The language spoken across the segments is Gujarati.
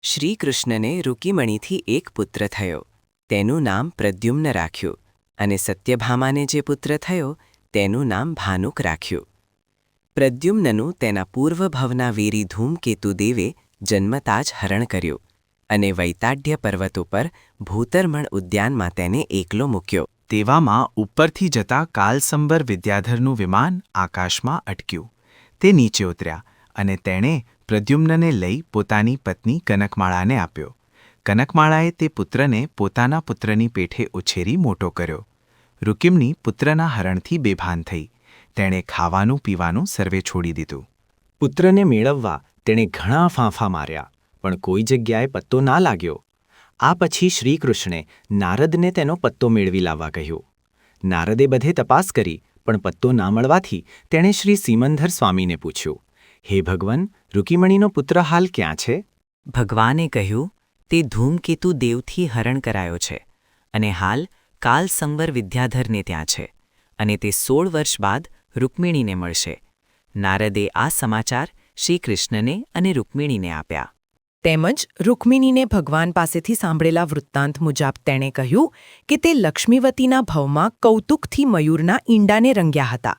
શ્રીકૃષ્ણને રૂકિમણીથી એક પુત્ર થયો. તેનું નામ પ્રદ્યુમ્ન રાખ્યું અને સત્યભામાને જે પુત્ર થયો તેનું નામ ભાનુક રાખ્યું. પ્રદ્યુમ્નનું તેના પૂર્વભવના વીરી ધૂમકેતુ દેવે જન્મતા જ હરણ કર્યું અને વૈતાઢ્ય પર્વત ઉપર ભૂતરમણ ઉદ્યાનમાં તેને એકલો મૂક્યો. તેવામાં ઉપરથી જતા કાલસંબર વિદ્યાધરનું વિમાન આકાશમાં અટક્યું. તે નીચે ઉતર્યા અને તેણે પ્રદ્યુમ્નને લઈ પોતાની પત્ની કનકમાળાને આપ્યો. કનકમાળાએ તે પુત્રને પોતાના પુત્રની પેઠે ઉછેરી મોટો કર્યો. રૂકિમણી પુત્રના હરણથી બેભાન થઈ. તેણે ખાવાનું પીવાનું સર્વે છોડી દીધું. પુત્રને મેળવવા તેણે ઘણા ફાંફા માર્યા, પણ કોઈ જગ્યાએ પત્તો ના લાગ્યો. આ પછી શ્રીકૃષ્ણે નારદને તેનો પત્તો મેળવી લાવવા કહ્યું. નારદે બધે તપાસ કરી, પણ પત્તો ના મળવાથી તેણે શ્રી સિમંદર સ્વામીને પૂછ્યું, હે ભગવાન, રૂકિમણીનો પુત્ર હાલ ક્યાં છે? ભગવાને કહ્યું, તે ધૂમકેતુ દેવથી હરણ કરાયો છે અને હાલ કાલસંવર વિદ્યાધરને ત્યાં છે અને તે 16 વર્ષ બાદ રૂકમિણીને મળશે. નારદે આ સમાચાર શ્રીકૃષ્ણને અને રૂકમિણીને આપ્યા. તેમજ રૂકમિણીને ભગવાન પાસેથી સાંભળેલા વૃત્તાંત મુજબ તેણે કહ્યું કે તે લક્ષ્મીવતીના ભવમાં કૌતુકથી મયુરના ઈંડાને રંગ્યા હતા.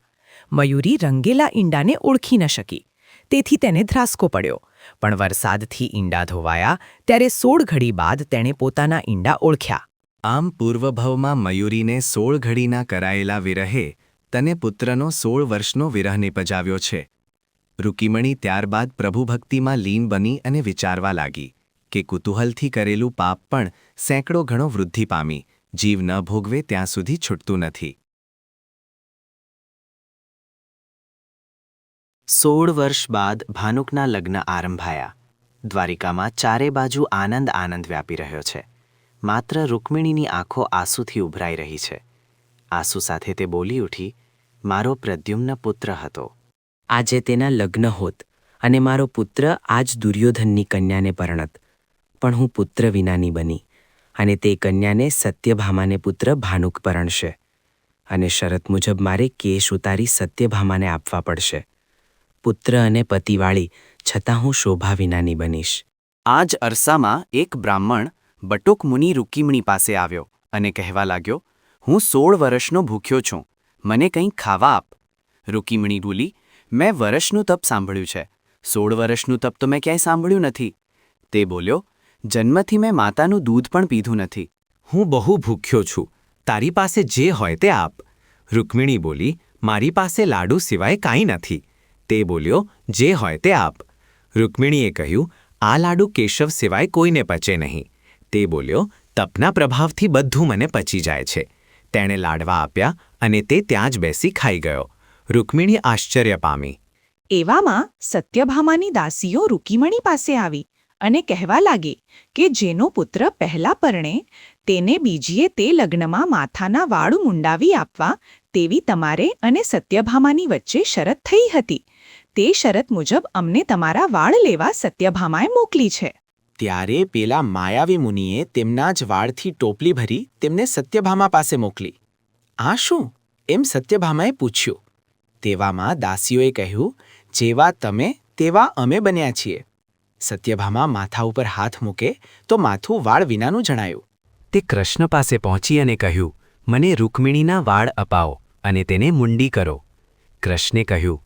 મયુરી રંગેલા ઈંડાને ઓળખી ન શકી, તેથી તેને ધ્રાસકો પડ્યો. પણ વરસાદથી ઈંડા ધોવાયા ત્યારે 16 ઘડી બાદ તેણે પોતાના ઈંડા ઓળખ્યા. આમ પૂર્વભવમાં મયુરીને 16 ઘડીના કરાયેલા વિરહે તને પુત્રનો 16 વર્ષનો વિરહ નિપજાવ્યો છે. રૂકિમણી ત્યારબાદ પ્રભુભક્તિમાં લીન બની અને વિચારવા લાગી કે કુતૂહલથી કરેલું પાપ પણ સેંકડો ગણો વૃદ્ધિ પામી જીવ ન ભોગવે ત્યાં સુધી છૂટતું નથી. 16 વર્ષ બાદ ભાનુકના લગ્ન આરંભાયા. દ્વારિકામાં ચારે બાજુ આનંદ આનંદ વ્યાપી રહ્યો છે. માત્ર રૂકમિણીની આંખો આંસુથી ઉભરાઈ રહી છે. આંસુ સાથે તે બોલી ઉઠી, મારો પ્રદ્યુમ્ન પુત્ર હતો. આજે તેના લગ્ન હોત અને મારો પુત્ર આજ દુર્યોધનની કન્યાને પરણત, પણ હું પુત્ર વિનાની બની અને તે કન્યાને સત્યભામાને પુત્ર ભાનુક પરણશે અને શરત મુજબ મારે કેશ ઉતારી સત્યભામાને આપવા પડશે. પુત્ર અને પતિવાળી છતાં હું શોભા વિનાની બનીશ. આ જ અરસામાં એક બ્રાહ્મણ બટુક મુનિ રૂકિમણી પાસે આવ્યો અને કહેવા લાગ્યો, હું 16 વર્ષનો ભૂખ્યો છું, મને કંઈક ખાવા આપ. રૂકિમણી બોલી, મેં વર્ષનું તપ સાંભળ્યું છે, 16 વર્ષનું તપ તો મેં ક્યાંય સાંભળ્યું નથી. તે બોલ્યો, જન્મથી મેં માતાનું દૂધ પણ પીધું નથી. હું બહુ ભૂખ્યો છું, તારી પાસે જે હોય તે આપ. રૂકમિણી બોલી, મારી પાસે લાડુ સિવાય કાંઈ નથી. તે બોલ્યો, જે હોય તે આપ. રૂકમિણીએ કહ્યું, આ લાડુ કેશવ સિવાય કોઈને પચે નહીં. તે બોલ્યો, તપના પ્રભાવથી બધું મને પચી જાય છે. તેણે લાડવા આપ્યા અને તે ત્યાં જ બેસી ખાઈ ગયો. રૂકમિણી આશ્ચર્ય પામી. એવામાં સત્યભામાની દાસીઓ રૂકિમણી પાસે આવી અને કહેવા લાગી કે જેનો પુત્ર પહેલા પરણે તેને બીજીએ તે લગ્નમાં માથાના વાળ મુંડાવી આપવા તેવી તમારે અને સત્યભામાની વચ્ચે શરત થઈ હતી. તે શરત મુજબ અમને તમારા વાળ લેવા સત્યભામાએ મોકલી છે. ત્યારે પેલા માયાવી મુનિએ તેમના જ વાળથી ટોપલી ભરી તેમને સત્યભામા પાસે મોકલી. આ શું? એમ સત્યભામાએ પૂછ્યું. તેવામાં દાસીઓએ કહ્યું, જેવા તમે તેવા અમે બન્યા છીએ. સત્યભામા માથા ઉપર હાથ મૂકે તો માથું વાળ વિનાનું જણાયું. તે કૃષ્ણ પાસે પહોંચી અને કહ્યું, મને રૂકમિણીના વાળ અપાવો અને તેને મુંડી કરો. કૃષ્ણે કહ્યું,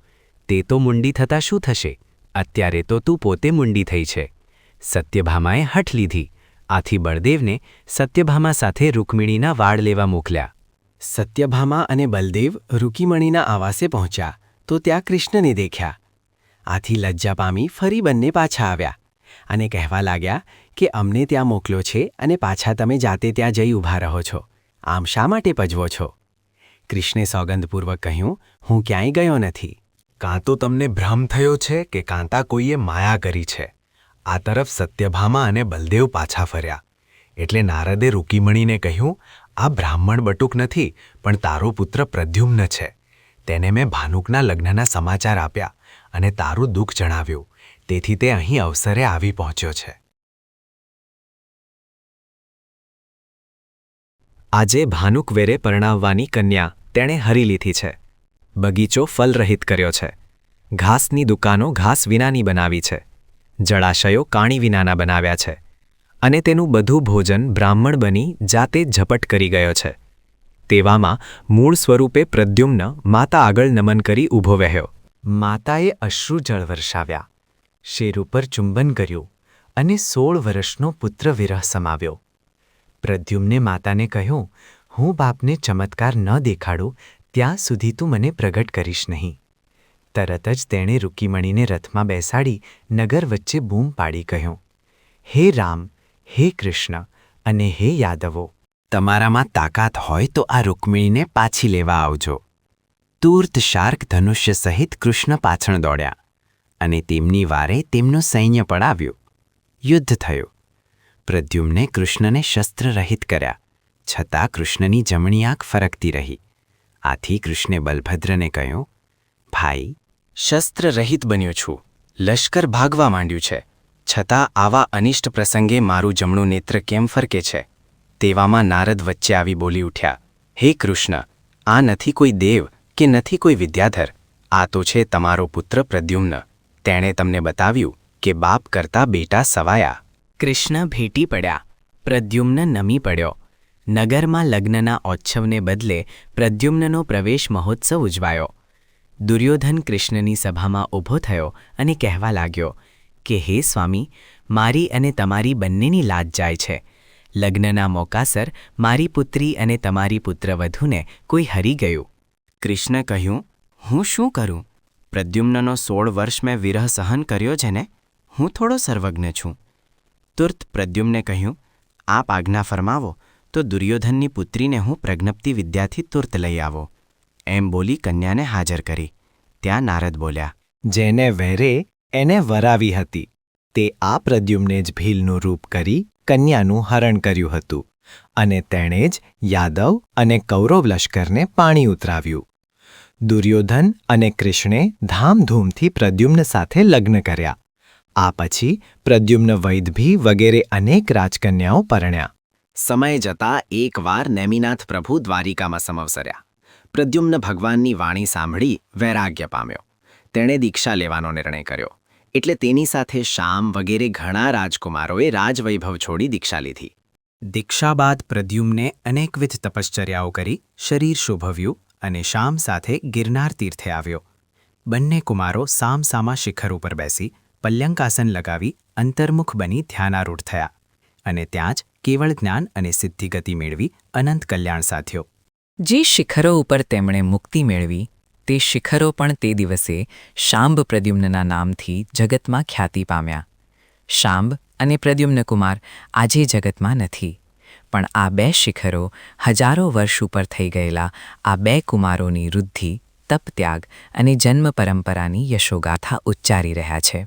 તે તો મુંડી થતાં શું થશે? અત્યારે તો તું પોતે મુંડી થઈ છે. સત્યભામાએ હઠ લીધી. આથી બળદેવને સત્યભામા સાથે રૂકમિણીના વાળ લેવા મોકલ્યા. સત્યભામા અને બલદેવ રૂકિમણીના આવાસે પહોંચ્યા તો ત્યાં કૃષ્ણને દેખ્યા. આથી લજ્જા પામી ફરી બંને પાછા આવ્યા અને કહેવા લાગ્યા કે અમને ત્યાં મોકલ્યો છે અને પાછા તમે જાતે ત્યાં જઈ ઊભા રહો છો. આમ શા માટે પજવો છો? કૃષ્ણે સોગંદપૂર્વક કહ્યું, હું ક્યાંય ગયો નથી. કાં તો તમને ભ્રમ થયો છે કે કાંતા કોઈએ માયા કરી છે. આ તરફ સત્યભામા અને બલદેવ પાછા ફર્યા એટલે નારદે રૂકિમણીને કહ્યું, આ બ્રાહ્મણ બટુક નથી, પણ તારો પુત્ર પ્રદ્યુમ્ન છે. તેને મેં ભાનુકના લગ્નના સમાચાર આપ્યા અને તારું દુઃખ જણાવ્યું, તેથી તે અહીં અવસરે આવી પહોંચ્યો છે. આજે ભાનુક વેરે પરણાવવાની કન્યા તેણે હરી લીધી છે. બગીચો ફલરહિત કર્યો છે. ઘાસની દુકાનો ઘાસ વિનાની બનાવી છે. જળાશયો કાણી વિનાના બનાવ્યા છે અને તેનું બધું ભોજન બ્રાહ્મણ બની જાતે ઝપટ કરી ગયો છે. તેવામાં મૂળ સ્વરૂપે પ્રદ્યુમ્ન માતા આગળ નમન કરી ઊભો વહ્યો. માતાએ અશ્રુજળ વરસાવ્યા, શેર ઉપર ચુંબન કર્યું અને 16 વર્ષનો પુત્ર વિરહ સમાવ્યો. પ્રદ્યુમ્ને માતાને કહ્યું, હું બાપને ચમત્કાર ન દેખાડું ત્યાં સુધી તું મને પ્રગટ કરીશ નહીં. તરત જ તેણે રૂકીમણીને રથમાં બેસાડી નગર વચ્ચે બૂમ પાડી કહ્યું, હે રામ, હે કૃષ્ણ અને હે યાદવો, તમારામાં તાકાત હોય તો આ રૂકમિણીને પાછી લેવા આવજો. તૂર્ત શાર્ક ધનુષ્ય સહિત કૃષ્ણ પાછળ દોડ્યા અને તેમની વારે તેમનું સૈન્ય પડાવ્યું. યુદ્ધ થયું. પ્રદ્યુમ્ને કૃષ્ણને શસ્ત્રરહિત કર્યા, છતાં કૃષ્ણની જમણી આંખ ફરકતી રહી. આથી કૃષ્ણે બલભદ્રને કહ્યું, ભાઈ, શસ્ત્રરહિત બન્યો છું, લશ્કર ભાગવા માંડ્યું છે, છતાં આવા અનિષ્ટ પ્રસંગે મારું જમણું નેત્ર કેમ ફરકે છે? તેવામાં નારદ વચ્ચે આવી બોલી ઉઠ્યા, હે કૃષ્ણ, આ નથી કોઈ દેવ કે નથી કોઈ વિદ્યાધર, આ તો છે તમારો પુત્ર પ્રદ્યુમ્ન. તેણે તમને બતાવ્યું કે બાપ કરતાં બેટા સવાયા. કૃષ્ણ ભેટી પડ્યા. પ્રદ્યુમ્ન નમી પડ્યો. નગરમાં લગ્નના ઓચ્છવને બદલે પ્રદ્યુમ્નનો પ્રવેશ મહોત્સવ ઉજવાયો. દુર્યોધન કૃષ્ણની સભામાં ઊભો થયો અને કહેવા લાગ્યો કે હે સ્વામી, મારી અને તમારી બંનેની લાજ જાય છે. લગ્નના મોકાસર મારી પુત્રી અને તમારી પુત્રવધૂને કોઈ હરી ગયું. કૃષ્ણ કહ્યું, હું શું કરું? પ્રદ્યુમ્નનો 16 વર્ષ મેં વિરહ સહન કર્યો છે ને, હું થોડો સર્વજ્ઞ છું. તુર્ત પ્રદ્યુમ્ને કહ્યું, આપ આજ્ઞા ફરમાવો તો દુર્યોધનની પુત્રીને હું પ્રજ્ઞપ્તિ વિદ્યાથી તુર્ત લઈ આવો. એમ બોલી કન્યાને હાજર કરી. ત્યાં નારદ બોલ્યા, જેને વેરે એને વરાવી હતી, તે આ પ્રદ્યુમ્ને જ ભીલનું રૂપ કરી કન્યાનું હરણ કર્યું હતું અને તેણે જ યાદવ અને કૌરવ લશ્કરને પાણી ઉતરાવ્યું. દુર્યોધન અને કૃષ્ણે ધામધૂમથી પ્રદ્યુમ્ન સાથે લગ્ન કર્યા. આ પછી પ્રદ્યુમ્ન વૈદભી વગેરે અનેક રાજકન્યાઓ પરણ્યા. સમય જતાં એકવાર નેમિનાથ પ્રભુ દ્વારિકામાં સમવસર્યા. પ્રદ્યુમ્ન ભગવાનની વાણી સાંભળી વૈરાગ્ય પામ્યો. તેણે દીક્ષા લેવાનો નિર્ણય કર્યો. એટલે તેની સાથે શામ વગેરે ઘણા રાજકુમારોએ રાજવૈભવ છોડી દીક્ષા લીધી. દીક્ષા બાદ પ્રદ્યુમ્ને અનેકવિધ તપશ્ચર્યાઓ કરી શરીર શોભવ્યું અને શામ સાથે ગિરનાર તીર્થે આવ્યો. બંને કુમારો સામસામા શિખર ઉપર બેસી પલ્યંકાસન લગાવી અંતર્મુખ બની ધ્યાનારૂઢ થયા અને ત્યાં જ કેવળ જ્ઞાન અને સિદ્ધિગતિ મેળવી અનંત કલ્યાણ સાધ્યો. જે શિખરો ઉપર તેમણે મુક્તિ મેળવી તે શિખરો પણ તે દિવસે શાંબ પ્રદ્યુમ્નના નામથી જગતમાં ખ્યાતિ પામ્યા. શાંબ અને પ્રદ્યુમ્નકુમાર આજે જગતમાં નથી, પણ આ 2 શિખરો હજારો વર્ષ ઉપર થઈ ગયેલા આ 2 કુમારોની વૃદ્ધિ, તપ ત્યાગ અને જન્મ પરંપરાની યશોગાથા ઉચ્ચારી રહ્યા છે.